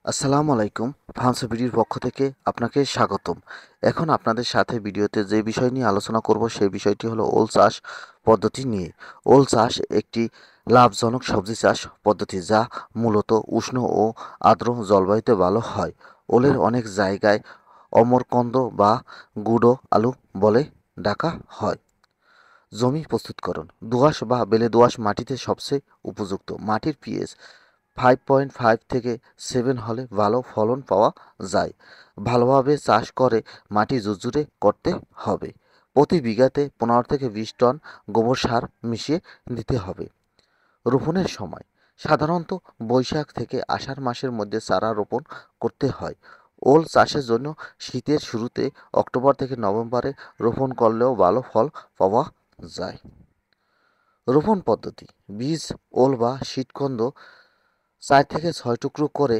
আসসালামু আলাইকুম। ফার্মস বিডির পক্ষ থেকে আপনাকে স্বাগতম। এখন আপনাদের সাথে ভিডিওতে যে বিষয় নিয়ে আলোচনা করব সেই বিষয়টি হলো ওল চাষ পদ্ধতি নিয়ে। ওল চাষ একটি লাভজনক সবজি চাষ পদ্ধতি যা মূলত উষ্ণ ও আর্দ্র জলবায়ুতে ভালো হয়। ওলের অনেক জায়গায় অমরকন্দ বা গুঁড়ো আলু বলে ডাকা হয়। জমি প্রস্তুতকরণ: দোআঁশ বা বেলে দোআঁশ মাটিতে সবচেয়ে উপযুক্ত। মাটির পিএইচ 5.5 থেকে 7 হলে ভালো ফলন পাওয়া যায়। ভালোভাবে চাষ করে মাটি ঝুরঝুরে করতে হবে। প্রতি বিঘাতে 15 থেকে 20 টন গোবর সার মিশিয়ে দিতে হবে। রোপণের সময়: সাধারণত বৈশাখ থেকে আষাঢ় মাসের মধ্যে চারা রোপণ করতে হয়। ওল চাষের জন্য শীতের শুরুতে অক্টোবর থেকে নভেম্বরে রোপণ করলেও ভালো ফল পাওয়া যায়। রোপণ পদ্ধতি: বীজ, ওল বা শীতকন্দ 4 থেকে 6 টুকরো করে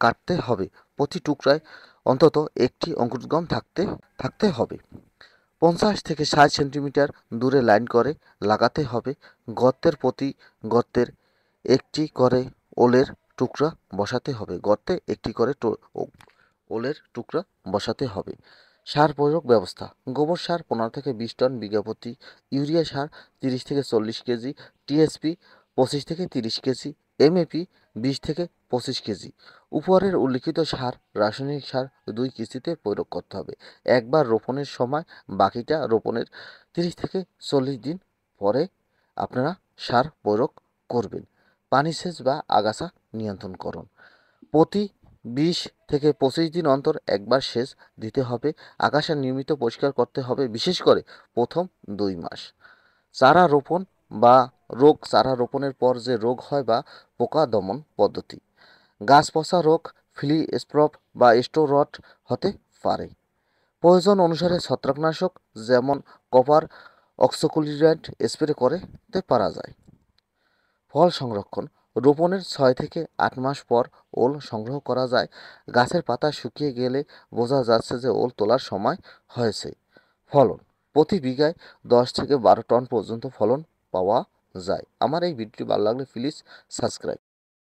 কাটতে হবে। প্রতি টুকরায় অন্তত একটি অঙ্কুরোদ্গম থাকতে হবে। 50 থেকে 60 সেন্টিমিটার দূরে লাইন করে লাগাতে হবে। প্রতি গর্তের একটি করে ওলের টুকরা বসাতে হবে। গর্তে একটি করে ওলের টুকরা বসাতে হবে। সার প্রয়োগ ব্যবস্থা: গোবর সার 15 থেকে 20 টন বিঘা প্রতি, ইউরিয়া সার 30 থেকে 40 কেজি, টিএসপি 25 থেকে 30 কেজি, এমএপি 20 থেকে 25 কেজি। উপরের উল্লিখিত সার, রাসায়নিক সার 2 কিস্তিতে প্রয়োগ করতে হবে। একবার রোপণের সময়, বাকিটা রোপণের 30 থেকে 40 দিন পরে আপনারা সার প্রয়োগ করবেন। পানি সেচ বা আগাছা নিয়ন্ত্রণকরণ: প্রতি 20 থেকে 25 দিন অন্তর একবার সেচ দিতে হবে। আগাছা নিয়মিত পরিষ্কার করতে হবে, বিশেষ করে প্রথম 2 মাস। চারা রোপণ বা চারা রোপণের পর যে রোগ হয় বা পোকা দমন পদ্ধতি: গাছ পচা রোগ, ফ্লি স্পট বা স্টোর রট হতে পারে। প্রয়োজন অনুসারে ছত্রাকনাশক যেমন কপার অক্সিক্লোরাইড স্প্রে করতে পারা যায়। ফল সংরক্ষণ: রোপণের 6 থেকে 8 মাস পর ওল সংগ্রহ করা যায়। গাছের পাতা শুকিয়ে গেলে বোঝা যাচ্ছে যে ওল তোলার সময় হয়েছে। ফলন: প্রতি বিঘায় 10 থেকে 12 টন পর্যন্ত ফলন পাওয়া যায়। আমার এই ভিডিওটি ভালো লাগলে প্লিজ সাবস্ক্রাইব।